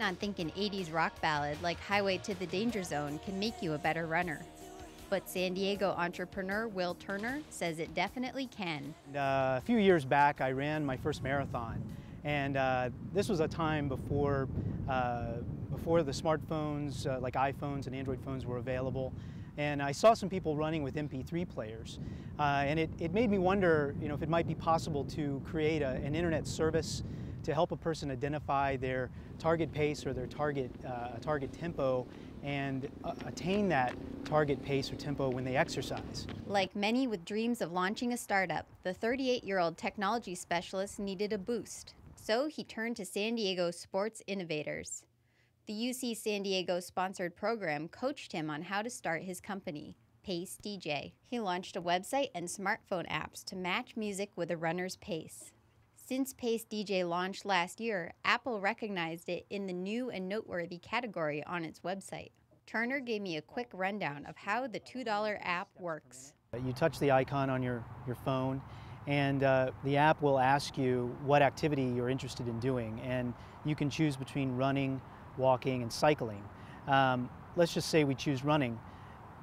on thinking 80s rock ballad like Highway to the Danger Zone can make you a better runner. But San Diego entrepreneur Will Turner says it definitely can. A few years back, I ran my first marathon, and this was a time before the smartphones like iPhones and Android phones were available. And I saw some people running with MP3 players, and it made me wonder, if it might be possible to create an internet service to help a person identify their target pace or their target tempo and attain that target pace or tempo when they exercise. Like many with dreams of launching a startup, the 38-year-old technology specialist needed a boost. So he turned to San Diego sports innovators. The UC San Diego sponsored program coached him on how to start his company, PaceDJ. He launched a website and smartphone apps to match music with a runner's pace. Since PaceDJ launched last year, Apple recognized it in the new and noteworthy category on its website. Turner gave me a quick rundown of how the $2 app works. You touch the icon on your phone, and the app will ask you what activity you're interested in doing, and you can choose between running, walking, and cycling. Let's just say we choose running.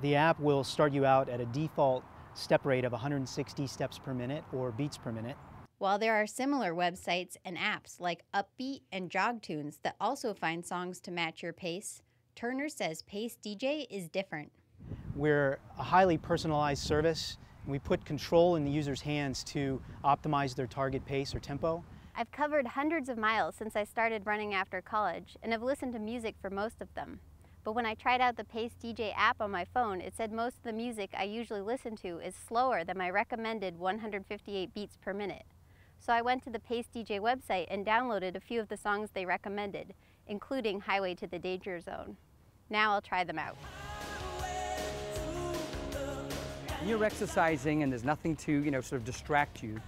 The app will start you out at a default step rate of 160 steps per minute or beats per minute. While there are similar websites and apps like Upbeat and JogTunes that also find songs to match your pace, Turner says PaceDJ is different. We're a highly personalized service, and we put control in the user's hands to optimize their target pace or tempo. I've covered hundreds of miles since I started running after college and have listened to music for most of them. But when I tried out the PaceDJ app on my phone, it said most of the music I usually listen to is slower than my recommended 158 beats per minute. So I went to the PaceDJ website and downloaded a few of the songs they recommended, including Highway to the Danger Zone. Now I'll try them out. You're exercising and there's nothing to, sort of distract you.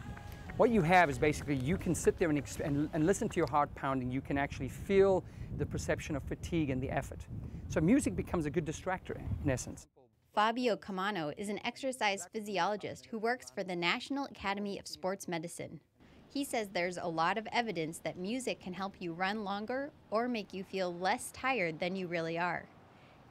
What you have is basically you can sit there and listen to your heart pounding. You can actually feel the perception of fatigue and the effort. So music becomes a good distractor in essence. Fabio Camano is an exercise physiologist who works for the National Academy of Sports Medicine. He says there's a lot of evidence that music can help you run longer or make you feel less tired than you really are.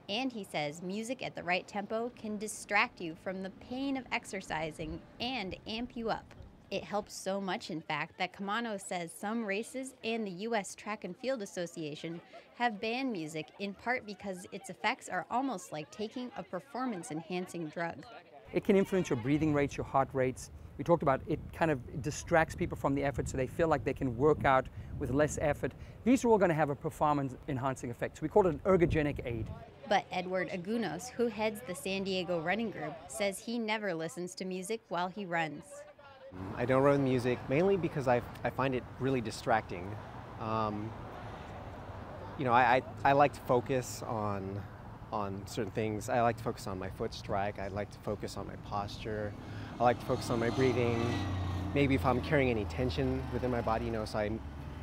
And he says music at the right tempo can distract you from the pain of exercising and amp you up. It helps so much, in fact, that Camano says some races and the U.S. Track and Field Association have banned music in part because its effects are almost like taking a performance-enhancing drug. It can influence your breathing rates, your heart rates. We talked about it kind of distracts people from the effort so they feel like they can work out with less effort. These are all going to have a performance-enhancing effect. So we call it an ergogenic aid. But Edward Agunos, who heads the San Diego running group, says he never listens to music while he runs. I don't run music mainly because I find it really distracting. I like to focus on certain things. I like to focus on my foot strike. I like to focus on my posture. I like to focus on my breathing. Maybe if I'm carrying any tension within my body, so I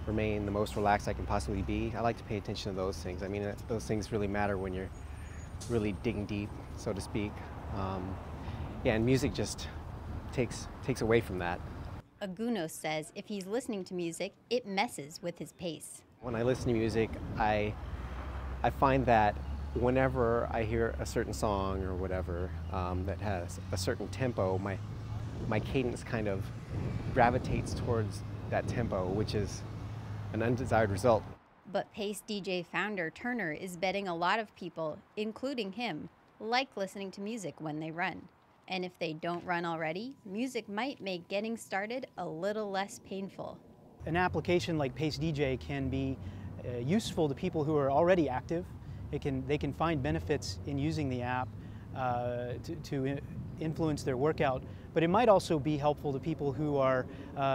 remain the most relaxed I can possibly be. I like to pay attention to those things. I mean, those things really matter when you're really digging deep, so to speak. And music just takes away from that. Agunos says if he's listening to music, it messes with his pace. When I listen to music, I find that whenever I hear a certain song or whatever that has a certain tempo, my cadence kind of gravitates towards that tempo, which is an undesired result. But PaceDJ founder Turner is betting a lot of people, including him, like listening to music when they run. And if they don't run already, music might make getting started a little less painful. An application like PaceDJ can be useful to people who are already active. They can find benefits in using the app to influence their workout, but it might also be helpful to people who are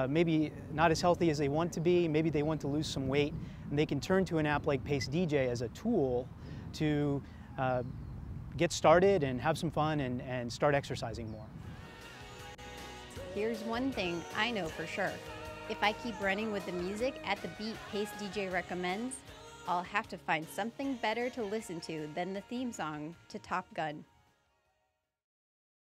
maybe not as healthy as they want to be. Maybe they want to lose some weight, and they can turn to an app like PaceDJ as a tool to get started and have some fun and start exercising more. Here's one thing I know for sure. If I keep running with the music at the beat PaceDJ recommends, I'll have to find something better to listen to than the theme song to Top Gun.